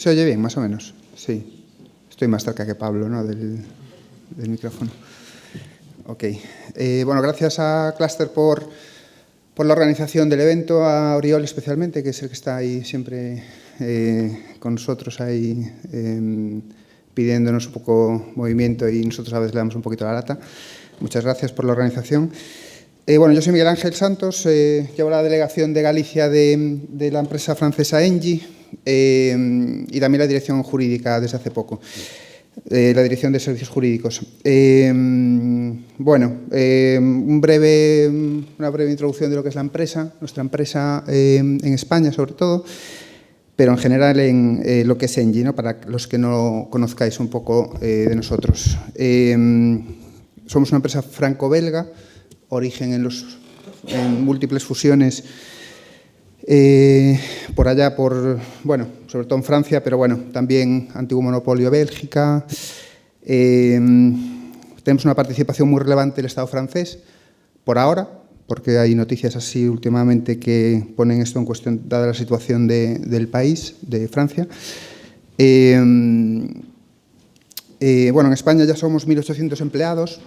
¿Se oye bien, más o menos? Sí. Estoy más cerca que Pablo, ¿no?, del micrófono. Ok. Bueno, gracias a Cluster por la organización del evento, a Oriol especialmente, que es el que está ahí siempre con nosotros, ahí pidiéndonos un poco movimiento, y nosotros a veces le damos un poquito la lata. Muchas gracias por la organización. Bueno, yo soy Miguel Ángel Santos, llevo la delegación de Galicia de la empresa francesa Engie y también la dirección jurídica desde hace poco, la dirección de servicios jurídicos. Bueno, una breve introducción de lo que es la empresa, nuestra empresa en España sobre todo, pero en general en lo que es Engie, ¿no?, para los que no conozcáis un poco de nosotros. Somos una empresa franco-belga, origen en múltiples fusiones por allá, bueno, sobre todo en Francia, pero bueno, también antiguo monopolio Bélgica. Tenemos una participación muy relevante del Estado francés, por ahora, porque hay noticias así últimamente que ponen esto en cuestión, dada la situación del país, de Francia. Bueno, en España ya somos 1.800 empleados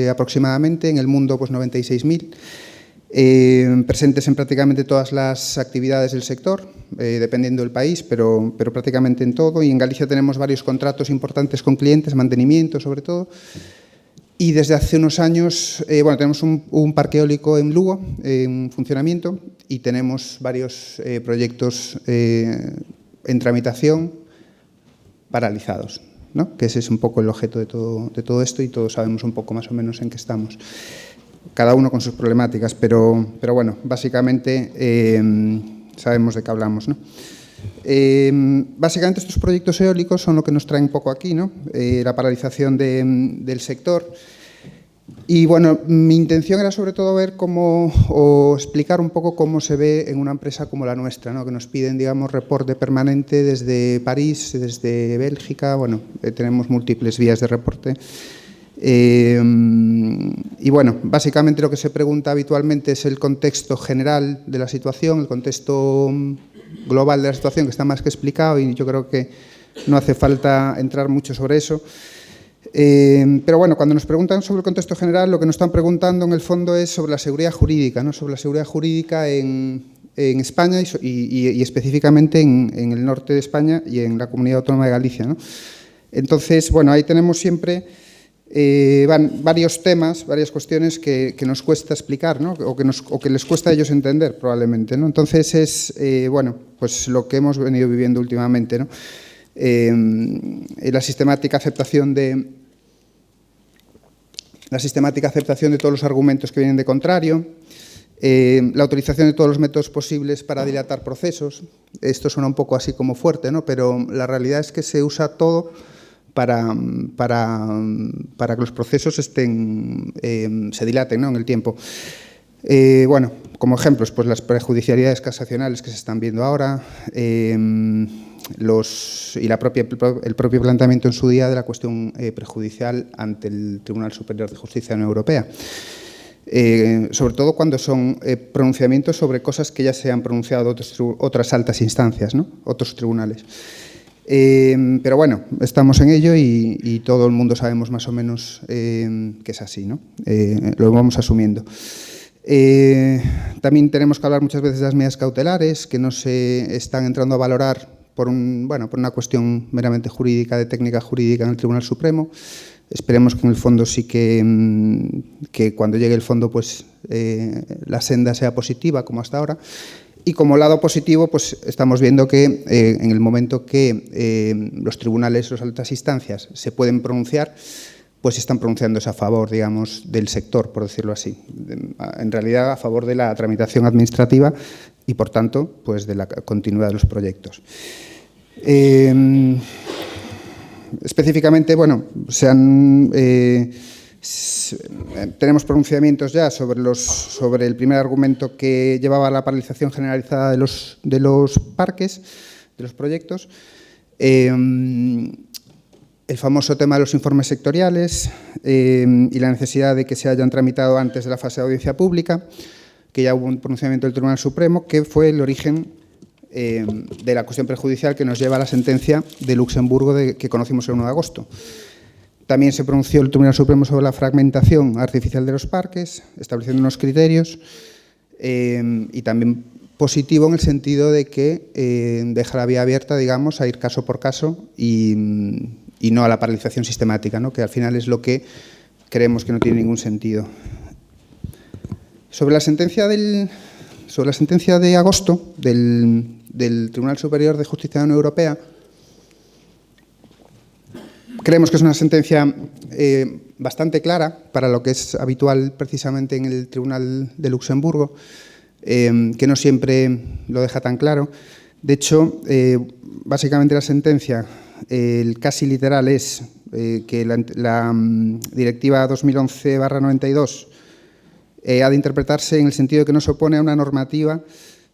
aproximadamente, en el mundo pues 96.000, presentes en prácticamente todas las actividades del sector, dependiendo del país, pero prácticamente en todo. Y en Galicia tenemos varios contratos importantes con clientes, mantenimiento sobre todo. Y desde hace unos años, bueno, tenemos un parque eólico en Lugo en funcionamiento, y tenemos varios proyectos en tramitación paralizados, ¿no?, que ese es un poco el objeto de todo esto, y todos sabemos un poco más o menos en qué estamos, cada uno con sus problemáticas, pero bueno, básicamente sabemos de qué hablamos, ¿no? Básicamente estos proyectos eólicos son lo que nos traen un poco aquí, ¿no?, la paralización del sector. Y bueno, mi intención era sobre todo ver o explicar un poco cómo se ve en una empresa como la nuestra, ¿no?, que nos piden, digamos, reporte permanente desde París, desde Bélgica. Bueno, tenemos múltiples vías de reporte. Y bueno, básicamente lo que se pregunta habitualmente es el contexto general de la situación, el contexto global de la situación, que está más que explicado, y yo creo que no hace falta entrar mucho sobre eso. Pero bueno, cuando nos preguntan sobre el contexto general, lo que nos están preguntando en el fondo es sobre la seguridad jurídica, ¿no?, sobre la seguridad jurídica en España y específicamente en el norte de España y en la Comunidad Autónoma de Galicia, ¿no? Entonces, bueno, ahí tenemos siempre varios temas, varias cuestiones que nos cuesta explicar, ¿no?, o que les cuesta a ellos entender probablemente, ¿no? Entonces es, bueno, pues lo que hemos venido viviendo últimamente, ¿no? La sistemática aceptación de todos los argumentos que vienen de contrario, la utilización de todos los métodos posibles para dilatar procesos. Esto suena un poco así como fuerte, ¿no?, pero la realidad es que se usa todo para que los procesos se dilaten, ¿no?, en el tiempo. Bueno, como ejemplos, pues las prejudicialidades casacionales que se están viendo ahora, y el propio planteamiento en su día de la cuestión prejudicial ante el Tribunal Superior de Justicia de la Unión Europea. Sobre todo cuando son pronunciamientos sobre cosas que ya se han pronunciado otras altas instancias, ¿no?, otros tribunales. Pero bueno, estamos en ello y todo el mundo sabemos más o menos que es así, ¿no? Lo vamos asumiendo. También tenemos que hablar muchas veces de las medidas cautelares, que no se están entrando a valorar por una cuestión meramente jurídica, de técnica jurídica en el Tribunal Supremo. Esperemos que en el fondo sí que cuando llegue el fondo pues la senda sea positiva, como hasta ahora. Y como lado positivo, pues estamos viendo que en el momento que los tribunales, las altas instancias, se pueden pronunciar, pues están pronunciándose a favor, digamos, del sector, por decirlo así. En realidad, a favor de la tramitación administrativa y, por tanto, pues de la continuidad de los proyectos. Específicamente, bueno, tenemos pronunciamientos ya sobre el primer argumento que llevaba a la paralización generalizada de los parques, de los proyectos. El famoso tema de los informes sectoriales y la necesidad de que se hayan tramitado antes de la fase de audiencia pública, que ya hubo un pronunciamiento del Tribunal Supremo, que fue el origen de la cuestión prejudicial que nos lleva a la sentencia de Luxemburgo que conocimos el 1 de agosto. También se pronunció el Tribunal Supremo sobre la fragmentación artificial de los parques, estableciendo unos criterios, y también positivo en el sentido de que deja la vía abierta, digamos, a ir caso por caso y no a la paralización sistemática, ¿no? Que al final es lo que creemos que no tiene ningún sentido. Sobre la sentencia de agosto del Tribunal Superior de Justicia de la Unión Europea, creemos que es una sentencia bastante clara para lo que es habitual precisamente en el Tribunal de Luxemburgo, que no siempre lo deja tan claro. De hecho, básicamente la sentencia, el casi literal es que la Directiva 2011/92 ha de interpretarse en el sentido de que no se opone a una normativa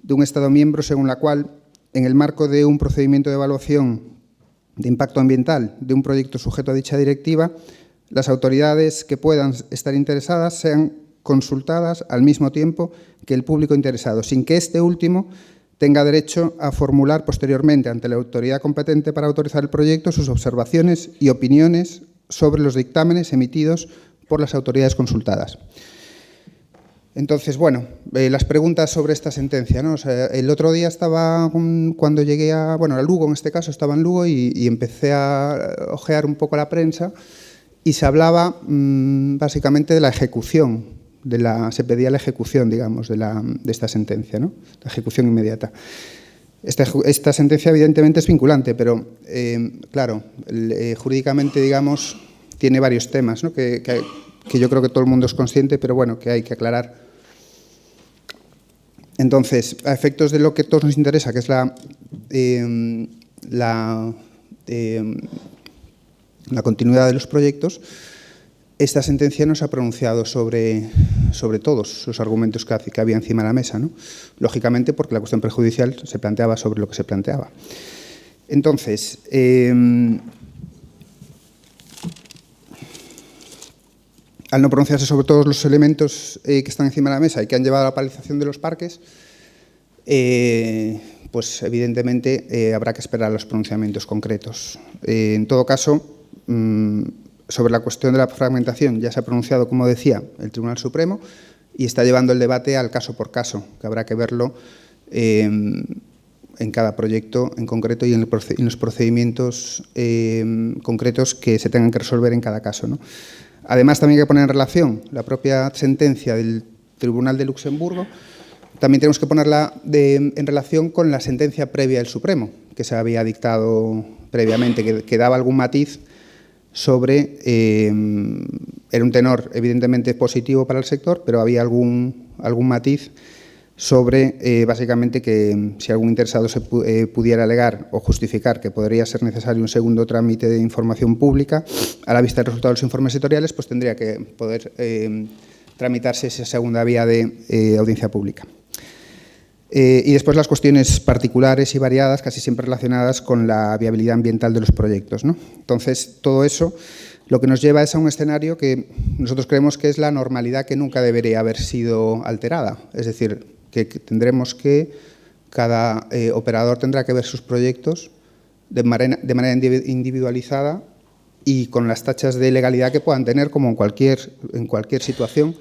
de un Estado miembro según la cual, en el marco de un procedimiento de evaluación de impacto ambiental de un proyecto sujeto a dicha directiva, las autoridades que puedan estar interesadas sean consultadas al mismo tiempo que el público interesado, sin que este último tenga derecho a formular posteriormente ante la autoridad competente para autorizar el proyecto sus observaciones y opiniones sobre los dictámenes emitidos por las autoridades consultadas. Entonces, bueno, las preguntas sobre esta sentencia, ¿no? O sea, el otro día estaba, cuando llegué a Lugo, en este caso, estaba en Lugo y empecé a ojear un poco la prensa y se hablaba básicamente de la ejecución, se pedía la ejecución, digamos, de esta sentencia, ¿no? La ejecución inmediata. Esta sentencia, evidentemente, es vinculante, pero, claro, jurídicamente, digamos, tiene varios temas, ¿no? que yo creo que todo el mundo es consciente, pero bueno, que hay que aclarar. Entonces, a efectos de lo que a todos nos interesa, que es la continuidad de los proyectos, esta sentencia no se ha pronunciado sobre todos los argumentos que había encima de la mesa, ¿no? Lógicamente, porque la cuestión prejudicial se planteaba sobre lo que se planteaba. Entonces, al no pronunciarse sobre todos los elementos que están encima de la mesa y que han llevado a la paralización de los parques, pues evidentemente habrá que esperar a los pronunciamientos concretos. En todo caso, sobre la cuestión de la fragmentación ya se ha pronunciado, como decía, el Tribunal Supremo y está llevando el debate al caso por caso, que habrá que verlo en cada proyecto en concreto y en los procedimientos concretos que se tengan que resolver en cada caso, ¿no? Además, también hay que poner en relación la propia sentencia del Tribunal de Luxemburgo. También tenemos que ponerla en relación con la sentencia previa del Supremo, que se había dictado previamente, que daba algún matiz sobre... era un tenor evidentemente positivo para el sector, pero había algún matiz sobre, básicamente, que si algún interesado se pudiera alegar o justificar que podría ser necesario un segundo trámite de información pública, a la vista del resultado de los informes editoriales, pues tendría que poder tramitarse esa segunda vía de audiencia pública. Y después las cuestiones particulares y variadas, casi siempre relacionadas con la viabilidad ambiental de los proyectos, ¿no? Entonces, todo eso lo que nos lleva es a un escenario que nosotros creemos que es la normalidad que nunca debería haber sido alterada. Es decir, que tendremos que, cada operador tendrá que ver sus proyectos de manera individualizada y con las tachas de legalidad que puedan tener, como en cualquier situación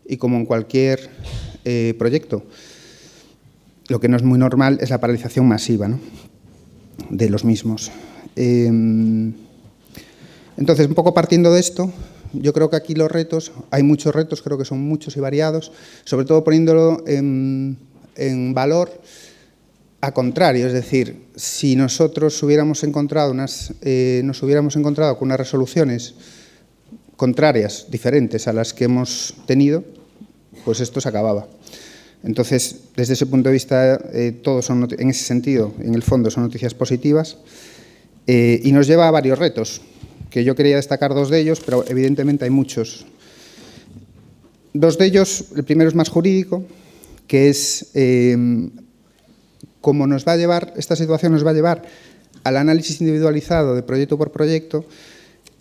y como en cualquier proyecto. Lo que no es muy normal es la paralización masiva, ¿no?, de los mismos. Entonces, un poco partiendo de esto, yo creo que aquí los retos, hay muchos retos, creo que son muchos y variados, sobre todo poniéndolo en valor a contrario, es decir, si nosotros nos hubiéramos encontrado con unas resoluciones contrarias, diferentes a las que hemos tenido, pues esto se acababa. Entonces, desde ese punto de vista, todos son, en ese sentido, en el fondo, son noticias positivas y nos lleva a varios retos, que yo quería destacar dos de ellos, pero evidentemente hay muchos. Dos de ellos, el primero es más jurídico, que es cómo nos va a llevar, esta situación nos va a llevar al análisis individualizado de proyecto por proyecto.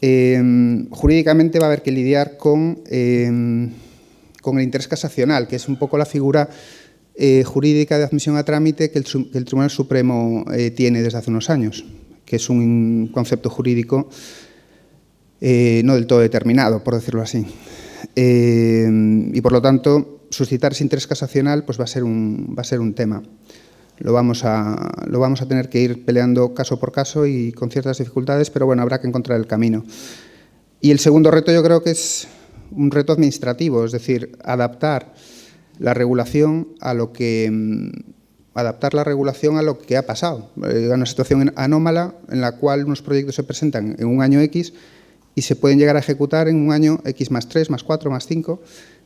Jurídicamente va a haber que lidiar con el interés casacional, que es un poco la figura jurídica de admisión a trámite que el Tribunal Supremo tiene desde hace unos años, que es un concepto jurídico no del todo determinado, por decirlo así. Y, por lo tanto, suscitar ese interés casacional pues va a ser un tema. Lo vamos a tener que ir peleando caso por caso y con ciertas dificultades, pero bueno, habrá que encontrar el camino. Y el segundo reto yo creo que es un reto administrativo, es decir, adaptar la regulación a lo que ha pasado. Una situación anómala en la cual unos proyectos se presentan en un año X y se pueden llegar a ejecutar en un año X más 3, más 4, más 5,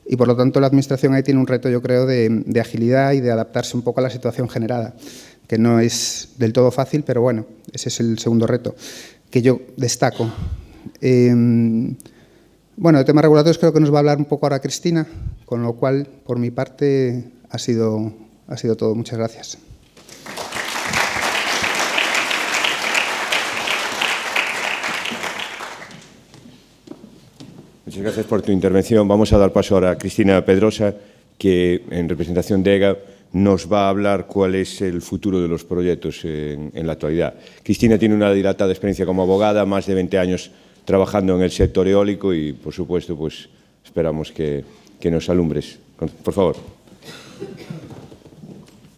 y por lo tanto la Administración ahí tiene un reto, yo creo, de agilidad y de adaptarse un poco a la situación generada, que no es del todo fácil, pero bueno, ese es el segundo reto que yo destaco. Bueno, de temas regulatorios creo que nos va a hablar un poco ahora Cristina, con lo cual, por mi parte, ha sido todo. Muchas gracias. Muchas gracias por tu intervención. Vamos a dar paso ahora a Cristina Pedrosa, que en representación de EGA nos va a hablar cuál es el futuro de los proyectos en la actualidad. Cristina tiene una dilatada experiencia como abogada, más de 20 años trabajando en el sector eólico y, por supuesto, pues esperamos que nos alumbres. Por favor.